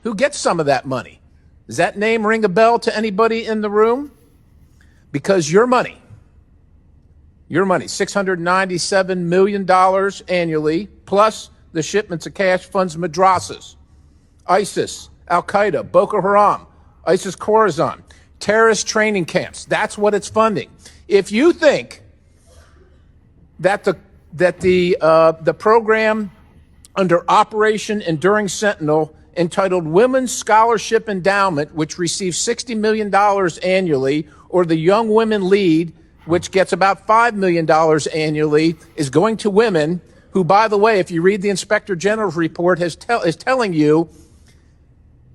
who gets some of that money. Does that name ring a bell to anybody in the room? Because your money, $697 million annually, plus the shipments of cash funds madrasas, ISIS, Al-Qaeda, Boko Haram, ISIS Khorasan, terrorist training camps. That's what it's funding. If you think that the program under Operation Enduring Sentinel entitled Women's Scholarship Endowment, which receives $60 million annually, or the Young Women Lead, which gets about $5 million annually, is going to women who, by the way, if you read the Inspector General's report, is telling you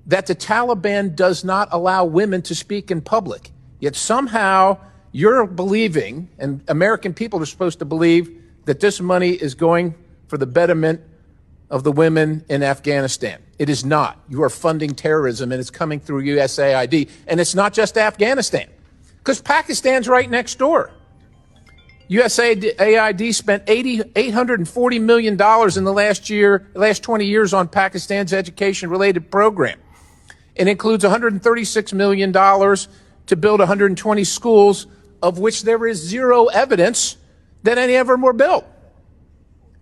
that the Taliban does not allow women to speak in public. Yet somehow you're believing, and American people are supposed to believe, that this money is going for the betterment of the women in Afghanistan. It is not. You are funding terrorism, and it's coming through USAID. And it's not just Afghanistan, because Pakistan's right next door. USAID spent $840 million in the last 20 years on Pakistan's education-related program. It includes $136 million to build 120 schools, of which there is zero evidence that any of them were built.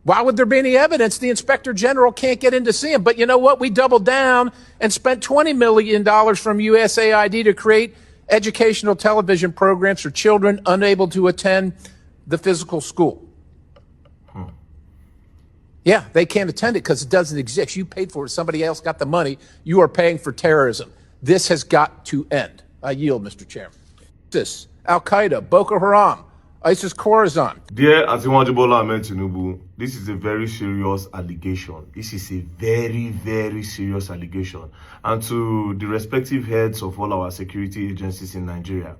Why would there be any evidence? The Inspector General can't get in to see them. But you know what? We doubled down and spent $20 million from USAID to create educational television programs for children unable to attend the physical school. Yeah, they can't attend it because it doesn't exist. You paid for it. Somebody else got the money. You are paying for terrorism. This has got to end. I yield, Mr. Chairman. ISIS, Al-Qaeda, Boko Haram, ISIS Khorasan. Dear Asiwaju Bola Ahmed Tinubu, this is a very serious allegation. This is a very, very serious allegation. And to the respective heads of all our security agencies in Nigeria,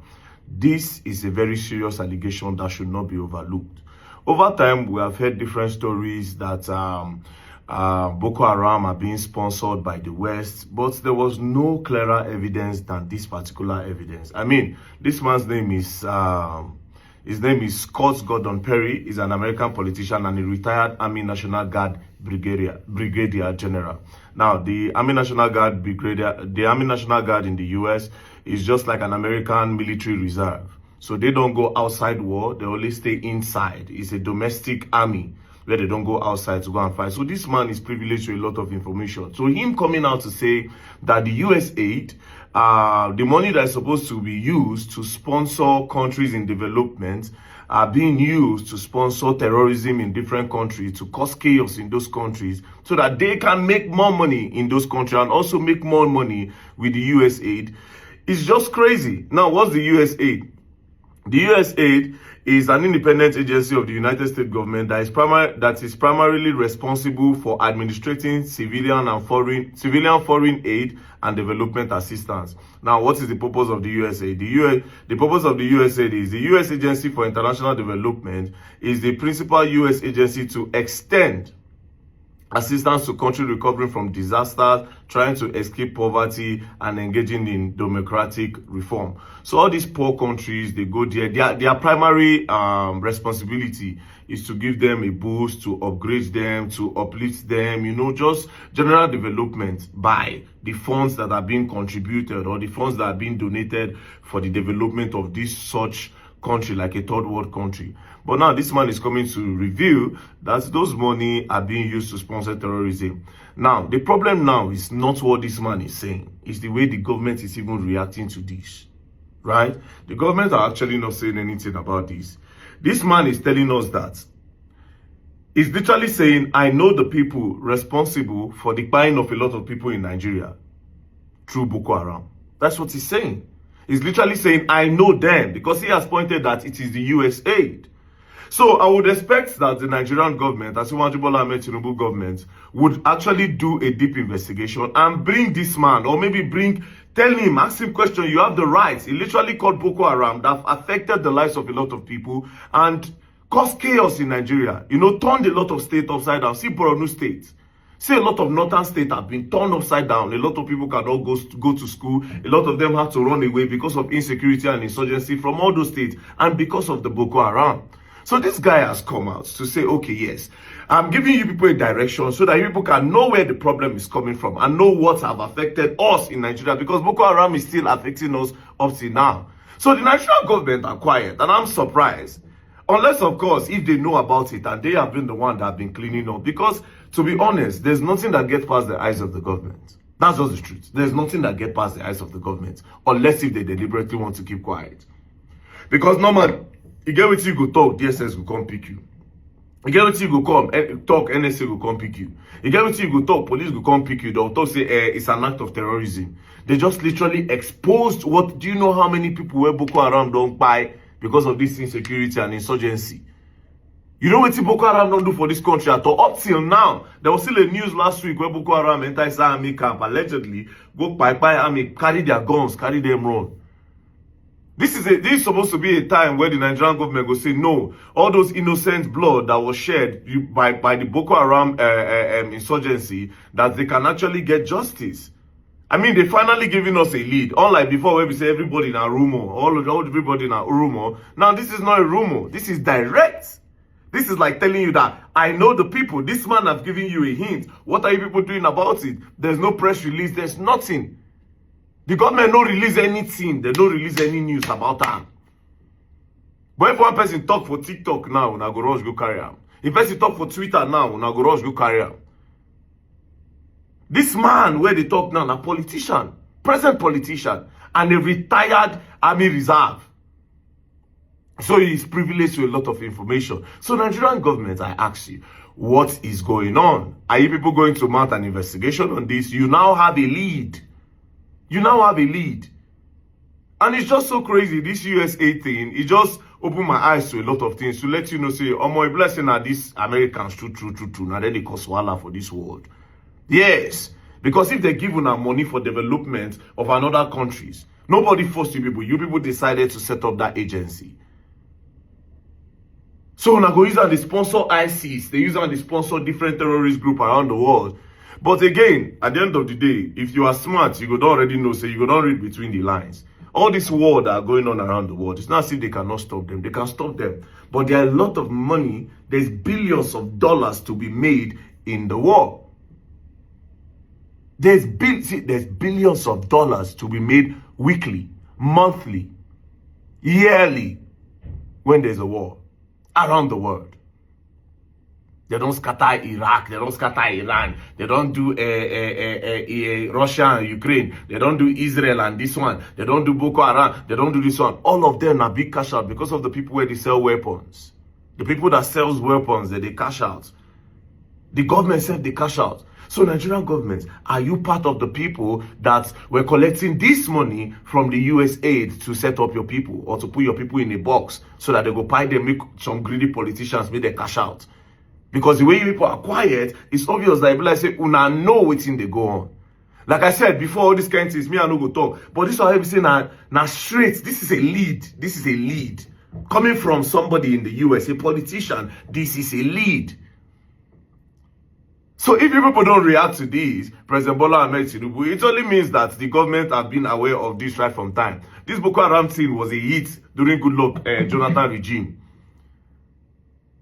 this is a very serious allegation that should not be overlooked. Over time, we have heard different stories that Boko Haram are being sponsored by the West, but there was no clearer evidence than this particular evidence. I mean, this man's name is Scott Gordon Perry. He's an American politician and a retired Army National Guard Brigadier General. Now, the Army National Guard in the US is just like an American military reserve. So they don't go outside war, they only stay inside. It's a domestic army where they don't go outside to go and fight. So this man is privileged to a lot of information. So him coming out to say that the US aid, the money that is supposed to be used to sponsor countries in development, are being used to sponsor terrorism in different countries, to cause chaos in those countries, so that they can make more money in those countries and also make more money with the US aid. It's just crazy. Now, what's the US aid? The USAID is an independent agency of the United States government that is primarily responsible for administrating civilian foreign aid and development assistance. Now, what is the purpose of the USAID? The purpose of the USAID is the U.S. Agency for International Development is the principal U.S. agency to extend assistance to countries recovering from disasters, trying to escape poverty, and engaging in democratic reform. So all these poor countries, they go there. Their primary responsibility is to give them a boost, to upgrade them, to uplift them, just general development by the funds that are being contributed or the funds that are being donated for the development of this such country, like a third world country. But now this man is coming to reveal that those money are being used to sponsor terrorism. Now, the problem now is not what this man is saying. It's the way the government is even reacting to this, right? The government are actually not saying anything about this. This man is telling us that. He's literally saying, I know the people responsible for the buying of a lot of people in Nigeria through Boko Haram. That's what he's saying. He's literally saying, I know them, because he has pointed that it is the US aid. So I would expect that the Nigerian government, Asiwaju Bola Ahmed Tinubu government, would actually do a deep investigation and bring this man, or maybe tell him, ask him question. You have the rights. He literally called Boko Haram that affected the lives of a lot of people and caused chaos in Nigeria. Turned a lot of states upside down. See Borno State. See, a lot of northern states have been turned upside down. A lot of people cannot go to school. A lot of them have to run away because of insecurity and insurgency from all those states and because of the Boko Haram. So this guy has come out to say, okay, yes, I'm giving you people a direction so that you people can know where the problem is coming from and know what have affected us in Nigeria, because Boko Haram is still affecting us up till now. So the Nigerian government are quiet, and I'm surprised. Unless, of course, if they know about it and they have been the one that have been cleaning up. Because, to be honest, there's nothing that gets past the eyes of the government. That's just the truth. There's nothing that gets past the eyes of the government, unless if they deliberately want to keep quiet. Because normally, you get what you go talk, DSS will come pick you. You get what you go come, talk, NSA will come pick you. You get what you go talk, police will come pick you. They'll talk, say, it's an act of terrorism. They just literally exposed what, do you know how many people where Boko Haram don't buy because of this insecurity and insurgency? You know what Boko Haram don't do for this country at all? Up till now, there was still a news last week where Boko Haram enters army camp, allegedly, go by army, carry their guns, carry them run. This is supposed to be a time where the Nigerian government will say, no, all those innocent blood that was shed by the Boko Haram insurgency, that they can actually get justice. I mean, they finally giving us a lead. Unlike before where we say everybody in a rumor, everybody in a rumor. Now, this is not a rumor. This is direct. This is like telling you that I know the people. This man has given you a hint. What are you people doing about it? There's no press release. There's nothing. The government don't release anything. They don't release any news about that. But if one person talk for TikTok now, una go rush go carry am. If person talk for Twitter now, una go rush go carry am. This man where they talk now, a politician, present politician, and a retired army reserve. So he is privileged to a lot of information. So Nigerian government, I ask you, what is going on? Are you people going to mount an investigation on this? You now have a lead. You now have a lead. And it's just so crazy, this USA thing, it just opened my eyes to a lot of things to let you know, say, oh my blessing are these Americans, true. Now they cause swallow for this world. Yes, because if they give you money for development of another countries, nobody forced you people. You people decided to set up that agency. So now go use and they sponsor ISIS. They use and they sponsor different terrorist groups around the world. But again, at the end of the day, if you are smart, you could already know, so you could not read between the lines. All this war that are going on around the world, it's not as if they cannot stop them. They can stop them. But there are a lot of money, there's billions of dollars to be made in the war. There's billions of dollars to be made weekly, monthly, yearly, when there's a war around the world. They don't scatter Iraq. They don't scatter Iran. They don't do Russia and Ukraine. They don't do Israel and this one. They don't do Boko Haram. They don't do this one. All of them are big cash out because of the people where they sell weapons. The people that sells weapons, they cash out. The government said they cash out. So Nigerian government, are you part of the people that were collecting this money from the US aid to set up your people or to put your people in a box so that they go buy them, make some greedy politicians make their cash out? Because the way you people are quiet, it's obvious that people like say, una know what's in they go on. Like I said before, all these kind of things, me I no go talk. But this is what I say now straight. This is a lead. This is a lead. Coming from somebody in the US, a politician, this is a lead. So if you people don't react to this, President Bola Ahmed Tinubu, it only means that the government have been aware of this right from time. This Boko Haram thing was a hit during Goodluck Jonathan regime.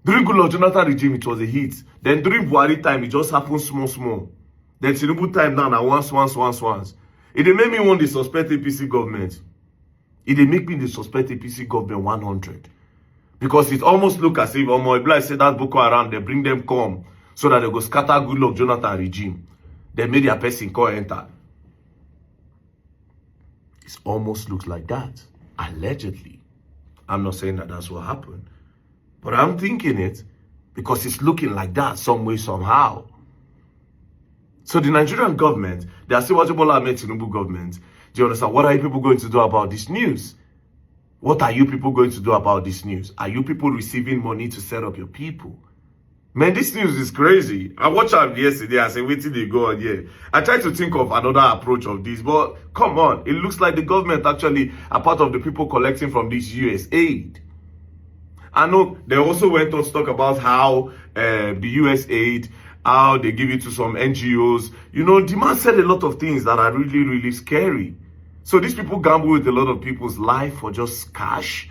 During Goodluck Jonathan regime, it was a hit. Then during Buhari time, it just happened small. Then Tinubu time now, once. It dey make me want to suspect APC government. It dey make me the suspect APC government 100. Because it almost look as if, Omo said that Boko Haram, they bring them come so that they go scatter Goodluck Jonathan regime. They made their person call enter. It almost looks like that. Allegedly. I'm not saying that that's what happened. But I'm thinking it because it's looking like that some way, somehow. So the Nigerian government, they are still watching Bola Ahmed Tinubu government. Do you understand? What are you people going to do about this news? What are you people going to do about this news? Are you people receiving money to set up your people? Man, this news is crazy. I watched it yesterday. I said, wait till they go on here. I tried to think of another approach of this, but come on. It looks like the government actually are part of the people collecting from this US aid. I know they also went on to talk about how the US aid, how they give it to some NGOs. You know, the man said a lot of things that are really, really scary. So these people gamble with a lot of people's life for just cash.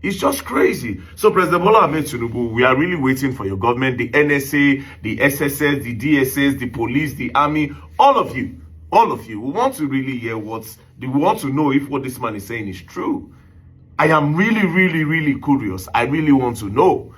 It's just crazy. So President Bola Ahmed Tinubu, we are really waiting for your government, the NSA, the SSS, the DSS, the police, the army, all of you. We want to really hear we want to know if what this man is saying is true. I am really, really, really curious. I really want to know.